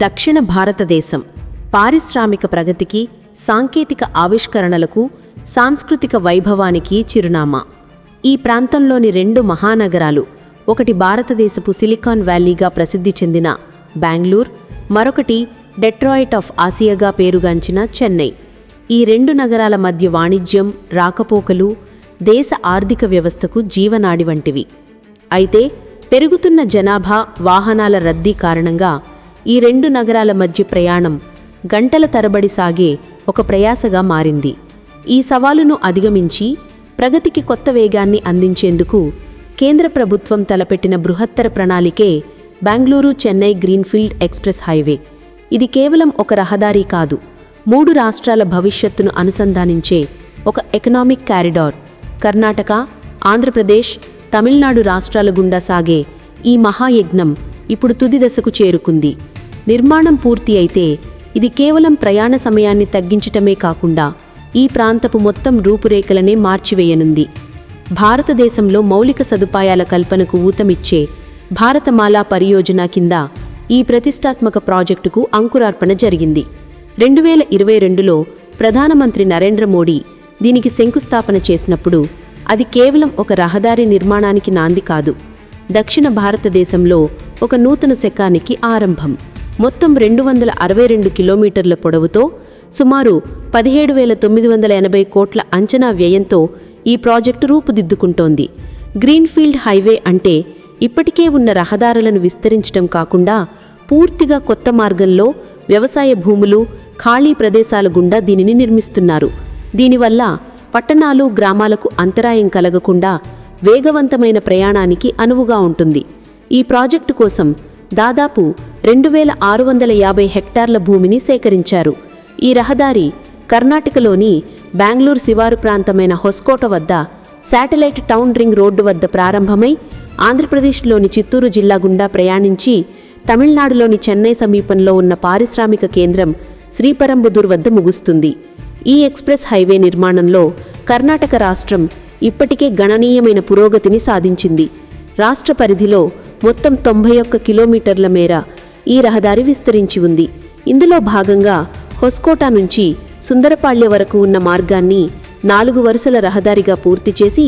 దక్షిణ భారతదేశం పారిశ్రామిక ప్రగతికి, సాంకేతిక ఆవిష్కరణలకు, సాంస్కృతిక వైభవానికి చిరునామా. ఈ ప్రాంతంలోని రెండు మహానగరాలు, ఒకటి భారతదేశపు సిలికాన్ వ్యాలీగా ప్రసిద్ధి చెందిన బెంగళూరు, మరొకటి డెట్రాయిట్ ఆఫ్ ఆసియాగా పేరుగాంచిన చెన్నై. ఈ రెండు నగరాల మధ్య వాణిజ్యం, రాకపోకలు దేశ ఆర్థిక వ్యవస్థకు జీవనాడి వంటివి. అయితే పెరుగుతున్న జనాభా, వాహనాల రద్దీ కారణంగా ఈ రెండు నగరాల మధ్య ప్రయాణం గంటల తరబడి సాగే ఒక ప్రయాసగా మారింది. ఈ సవాలును అధిగమించి ప్రగతికి కొత్త వేగాన్ని అందించేందుకు కేంద్ర ప్రభుత్వం తలపెట్టిన బృహత్తర ప్రణాళికే Bengaluru Chennai greenfield express highway. ఇది కేవలం ఒక రహదారి కాదు, 3 రాష్ట్రాల భవిష్యత్తును అనుసంధానించే ఒక ఎకనామిక్ కారిడార్. కర్ణాటక, ఆంధ్రప్రదేశ్, తమిళనాడు రాష్ట్రాల గుండా సాగే ఈ మహాయజ్ఞం ఇప్పుడు తుది దశకు చేరుకుంది. నిర్మాణం పూర్తి అయితే ఇది కేవలం ప్రయాణ సమయాన్ని తగ్గించటమే కాకుండా ఈ ప్రాంతపు మొత్తం రూపురేఖలనే మార్చివేయనుంది. భారతదేశంలో మౌలిక సదుపాయాల కల్పనకు ఊతమిచ్చే భారతమాలా పరియోజన కింద ఈ ప్రతిష్టాత్మక ప్రాజెక్టుకు అంకురార్పణ జరిగింది. 2022లో ప్రధానమంత్రి నరేంద్ర మోడీ దీనికి శంకుస్థాపన చేసినప్పుడు అది కేవలం ఒక రహదారి నిర్మాణానికి నాంది కాదు, దక్షిణ భారతదేశంలో ఒక నూతన శకానికి ఆరంభం. మొత్తం 262 కిలోమీటర్ల పొడవుతో సుమారు 17,980 కోట్ల అంచనా వ్యయంతో ఈ ప్రాజెక్టు రూపుదిద్దుకుంటోంది. గ్రీన్ఫీల్డ్ హైవే అంటే ఇప్పటికే ఉన్న రహదారులను విస్తరించడం కాకుండా పూర్తిగా కొత్త మార్గంలో వ్యవసాయ భూములు, ఖాళీ ప్రదేశాల గుండా దీనిని నిర్మిస్తున్నారు. దీనివల్ల పట్టణాలు, గ్రామాలకు అంతరాయం కలగకుండా వేగవంతమైన ప్రయాణానికి అనువుగా ఉంటుంది. ఈ ప్రాజెక్టు కోసం దాదాపు 2,650 హెక్టార్ల భూమిని సేకరించారు. ఈ రహదారి కర్ణాటకలోని బెంగళూరు శివారు ప్రాంతమైన హొస్కోట వద్ద శాటిలైట్ టౌన్ రింగ్ రోడ్డు వద్ద ప్రారంభమై ఆంధ్రప్రదేశ్లోని చిత్తూరు జిల్లా గుండా ప్రయాణించి తమిళనాడులోని చెన్నై సమీపంలో ఉన్న పారిశ్రామిక కేంద్రం శ్రీపరంబుదూర్ వద్ద ముగుస్తుంది. ఈ ఎక్స్ప్రెస్ హైవే నిర్మాణంలో కర్ణాటక రాష్ట్రం ఇప్పటికే గణనీయమైన పురోగతిని సాధించింది. రాష్ట్ర పరిధిలో మొత్తం 91 కిలోమీటర్ల మేర ఈ రహదారి విస్తరించి ఉంది. ఇందులో భాగంగా హొస్కోట నుంచి సుందరపాళ్య వరకు ఉన్న మార్గాన్ని 4 వరుసల రహదారిగా పూర్తి చేసి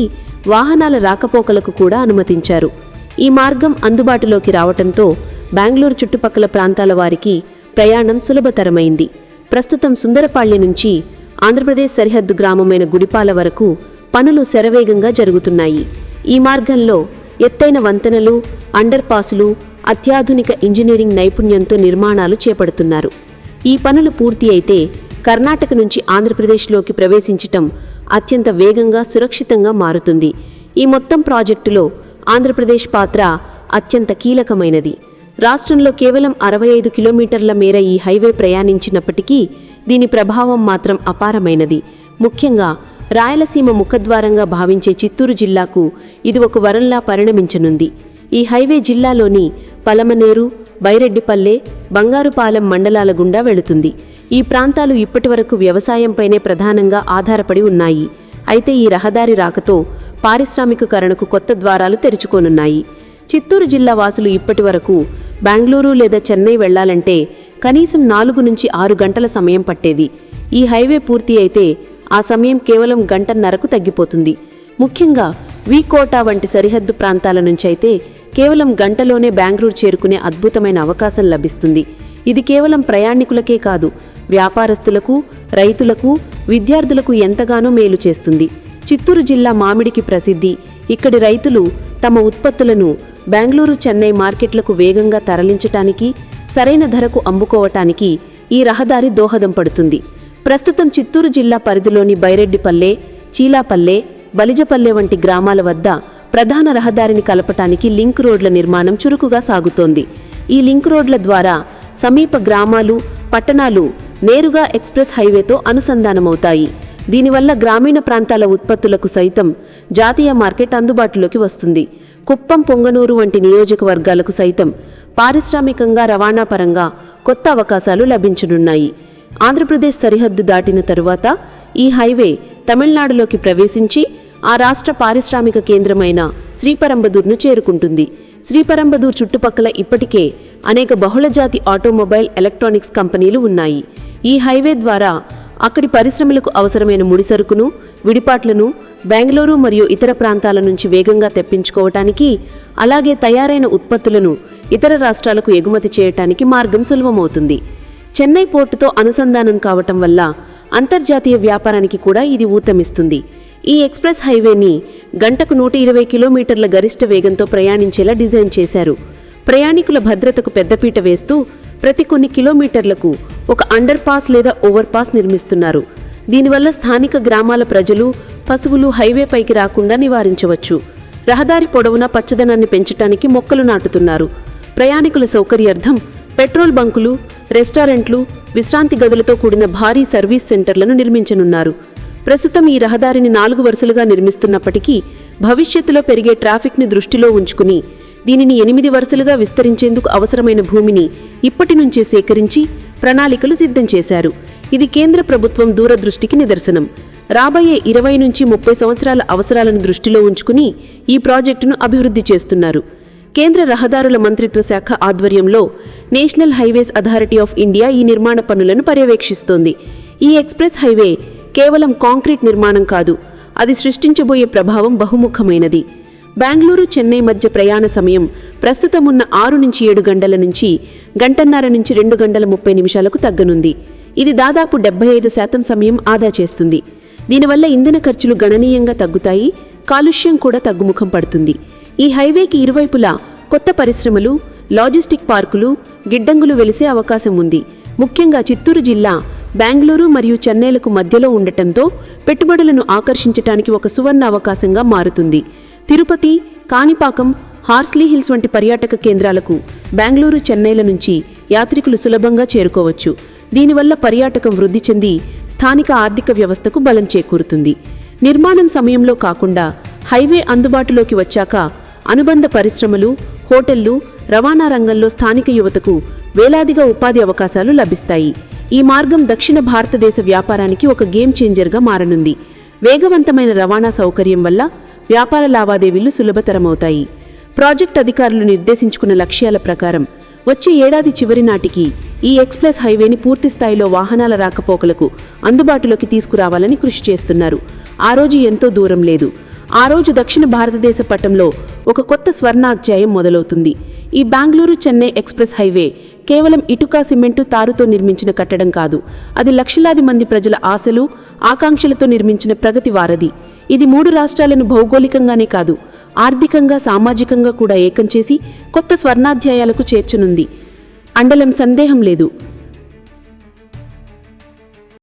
వాహనాల రాకపోకలకు కూడా అనుమతించారు. ఈ మార్గం అందుబాటులోకి రావటంతో బెంగళూరు చుట్టుపక్కల ప్రాంతాల వారికి ప్రయాణం సులభతరమైంది. ప్రస్తుతం సుందరపాళ్య నుంచి ఆంధ్రప్రదేశ్ సరిహద్దు గ్రామమైన గుడిపాల వరకు పనులు శరవేగంగా జరుగుతున్నాయి. ఈ మార్గంలో ఎత్తైన వంతెనలు, అండర్ పాసులు, అత్యాధునిక ఇంజనీరింగ్ నైపుణ్యంతో నిర్మాణాలు చేపడుతున్నారు. ఈ పనులు పూర్తి అయితే కర్ణాటక నుంచి ఆంధ్రప్రదేశ్లోకి ప్రవేశించటం అత్యంత వేగంగా, సురక్షితంగా మారుతుంది. ఈ మొత్తం ప్రాజెక్టులో ఆంధ్రప్రదేశ్ పాత్ర అత్యంత కీలకమైనది. రాష్ట్రంలో కేవలం 65 కిలోమీటర్ల మేర ఈ హైవే ప్రయాణించినప్పటికీ దీని ప్రభావం మాత్రం అపారమైనది. ముఖ్యంగా రాయలసీమ ముఖద్వారంగా భావించే చిత్తూరు జిల్లాకు ఇది ఒక వరంలా పరిణమించనుంది. ఈ హైవే జిల్లాలోని పలమనేరు, బైరెడ్డిపల్లె, బంగారుపాలెం మండలాల గుండా వెళుతుంది. ఈ ప్రాంతాలు ఇప్పటివరకు వ్యవసాయంపైనే ప్రధానంగా ఆధారపడి ఉన్నాయి. అయితే ఈ రహదారి రాకతో పారిశ్రామికీకరణకు కొత్త ద్వారాలు తెరుచుకోనున్నాయి. చిత్తూరు జిల్లా వాసులు ఇప్పటివరకు బెంగళూరు లేదా చెన్నై వెళ్లాలంటే కనీసం 4 నుంచి 6 గంటల సమయం పట్టేది. ఈ హైవే పూర్తి అయితే ఆ సమయం కేవలం గంటన్నరకు తగ్గిపోతుంది. ముఖ్యంగా వికోట వంటి సరిహద్దు ప్రాంతాల నుంచైతే కేవలం గంటలోనే బెంగళూరు చేరుకునే అద్భుతమైన అవకాశం లభిస్తుంది. ఇది కేవలం ప్రయాణికులకే కాదు, వ్యాపారస్తులకు, రైతులకు, విద్యార్థులకు ఎంతగానో మేలు చేస్తుంది. చిత్తూరు జిల్లా మామిడికి ప్రసిద్ధి. ఇక్కడి రైతులు తమ ఉత్పత్తులను బెంగళూరు, చెన్నై మార్కెట్లకు వేగంగా తరలించటానికి, సరైన ధరకు అమ్ముకోవటానికి ఈ రహదారి దోహదం పడుతుంది. ప్రస్తుతం చిత్తూరు జిల్లా పరిధిలోని బైరెడ్డిపల్లె, చీలాపల్లె, బలిజపల్లె వంటి గ్రామాల వద్ద ప్రధాన రహదారిని కలపటానికి లింక్ రోడ్ల నిర్మాణం చురుకుగా సాగుతోంది. ఈ లింక్ రోడ్ల ద్వారా సమీప గ్రామాలు, పట్టణాలు నేరుగా ఎక్స్ప్రెస్ హైవేతో అనుసంధానమవుతాయి. దీనివల్ల గ్రామీణ ప్రాంతాల ఉత్పత్తులకు సైతం జాతీయ మార్కెట్ అందుబాటులోకి వస్తుంది. కుప్పం, పొంగనూరు వంటి నియోజకవర్గాలకు సైతం పారిశ్రామికంగా, రవాణా పరంగా కొత్త అవకాశాలు లభించనున్నాయి. ఆంధ్రప్రదేశ్ సరిహద్దు దాటిన తరువాత ఈ హైవే తమిళనాడులోకి ప్రవేశించి ఆ రాష్ట్ర పారిశ్రామిక కేంద్రమైన శ్రీపరంబదూర్ను చేరుకుంటుంది. శ్రీపరంబదూర్ చుట్టుపక్కల ఇప్పటికే అనేక బహుళజాతి ఆటోమొబైల్ ఎలక్ట్రానిక్స్ కంపెనీలు ఉన్నాయి. ఈ హైవే ద్వారా అక్కడి పరిశ్రమలకు అవసరమైన ముడిసరుకును, విడిపాట్లను బెంగళూరు మరియు ఇతర ప్రాంతాల నుంచి వేగంగా తెప్పించుకోవటానికి, అలాగే తయారైన ఉత్పత్తులను ఇతర రాష్ట్రాలకు ఎగుమతి చేయటానికి మార్గం సులభమవుతుంది. చెన్నై పోర్టుతో అనుసంధానం కావటం వల్ల అంతర్జాతీయ వ్యాపారానికి కూడా ఇది ఊతమిస్తుంది. ఈ ఎక్స్ప్రెస్ హైవేని గంటకు 120 కిలోమీటర్ల గరిష్ట వేగంతో ప్రయాణించేలా డిజైన్ చేశారు. ప్రయాణికుల భద్రతకు పెద్దపీట వేస్తూ ప్రతి కొన్ని కిలోమీటర్లకు ఒక అండర్ పాస్ లేదా ఓవర్ పాస్ నిర్మిస్తున్నారు. దీనివల్ల స్థానిక గ్రామాల ప్రజలు, పశువులు హైవే పైకి రాకుండా నివారించవచ్చు. రహదారి పొడవునా పచ్చదనాన్ని పెంచటానికి మొక్కలు నాటుతున్నారు. ప్రయాణికుల సౌకర్యార్థం పెట్రోల్ బంకులు, రెస్టారెంట్లు, విశ్రాంతి గదులతో కూడిన భారీ సర్వీస్ సెంటర్లను నిర్మించనున్నారు. ప్రస్తుతం ఈ రహదారిని 4 వరుసలుగా నిర్మిస్తున్నప్పటికీ భవిష్యత్తులో పెరిగే ట్రాఫిక్ని దృష్టిలో ఉంచుకుని దీనిని 8 వరుసలుగా విస్తరించేందుకు అవసరమైన భూమిని ఇప్పటి నుంచే సేకరించి ప్రణాళికలు సిద్ధం చేశారు. ఇది కేంద్ర ప్రభుత్వం దూరదృష్టికి నిదర్శనం. రాబోయే 20 నుంచి 30 సంవత్సరాల అవసరాలను దృష్టిలో ఉంచుకుని ఈ ప్రాజెక్టును అభివృద్ధి చేస్తున్నారు. కేంద్ర రహదారుల మంత్రిత్వ శాఖ ఆధ్వర్యంలో national highways authority of India ఈ నిర్మాణ పనులను పర్యవేక్షిస్తోంది. ఈ ఎక్స్ప్రెస్ హైవే కేవలం కాంక్రీట్ నిర్మాణం కాదు, అది సృష్టించబోయే ప్రభావం బహుముఖమైనది. బెంగళూరు, చెన్నై మధ్య ప్రయాణ సమయం ప్రస్తుతం ఉన్న 6 నుంచి 7 గంటల నుంచి గంటన్నర నుంచి 2 గంటల 30 నిమిషాలకు తగ్గనుంది. ఇది దాదాపు 75% సమయం ఆదా చేస్తుంది. దీనివల్ల ఇంధన ఖర్చులు గణనీయంగా తగ్గుతాయి, కాలుష్యం కూడా తగ్గుముఖం పడుతుంది. ఈ హైవేకి ఇరువైపులా కొత్త పరిశ్రమలు, లాజిస్టిక్ పార్కులు, గిడ్డంగులు వెలిసే అవకాశం ఉంది. ముఖ్యంగా చిత్తూరు జిల్లా బెంగళూరు మరియు చెన్నైలకు మధ్యలో ఉండటంతో పెట్టుబడులను ఆకర్షించటానికి ఒక సువర్ణ అవకాశంగా మారుతుంది. తిరుపతి, కాణిపాకం, హార్స్లీ హిల్స్ వంటి పర్యాటక కేంద్రాలకు బెంగళూరు, చెన్నైల నుంచి యాత్రికులు సులభంగా చేరుకోవచ్చు. దీనివల్ల పర్యాటకం వృద్ధి చెంది స్థానిక ఆర్థిక వ్యవస్థకు బలం చేకూరుతుంది. నిర్మాణం సమయంలో కాకుండా హైవే అందుబాటులోకి వచ్చాక అనుబంధ పరిశ్రమలు, హోటళ్లు, రవాణా రంగంలో స్థానిక యువతకు వేలాదిగా ఉపాధి అవకాశాలు లభిస్తాయి. ఈ మార్గం దక్షిణ భారతదేశ వ్యాపారానికి ఒక గేమ్ చేంజర్గా మారనుంది. వేగవంతమైన రవాణా సౌకర్యం వల్ల వ్యాపార లావాదేవీలు సులభతరమవుతాయి. ప్రాజెక్ట్ అధికారులు నిర్దేశించుకున్న లక్ష్యాల ప్రకారం వచ్చే ఏడాది చివరి నాటికి ఈ ఎక్స్ప్రెస్ హైవేని పూర్తిస్థాయిలో వాహనాల రాకపోకలకు అందుబాటులోకి తీసుకురావాలని కృషి చేస్తున్నారు. ఆ రోజు ఎంతో దూరం లేదు. ఆ రోజు దక్షిణ భారతదేశ పటంలో ఒక కొత్త స్వర్ణాధ్యాయం మొదలవుతుంది. ఈ బెంగళూరు, చెన్నై ఎక్స్ప్రెస్ హైవే కేవలం ఇటుక, సిమెంటు, తారుతో నిర్మించిన కట్టడం కాదు. అది లక్షలాది మంది ప్రజల ఆశలు, ఆకాంక్షలతో నిర్మించిన ప్రగతి వారధి. ఇది 3 రాష్ట్రాలను భౌగోళికంగానే కాదు, ఆర్థికంగా, సామాజికంగా కూడా ఏకం చేసి కొత్త స్వర్ణాధ్యాయాలకు చేర్చనుంది. అండలం సందేహం లేదు.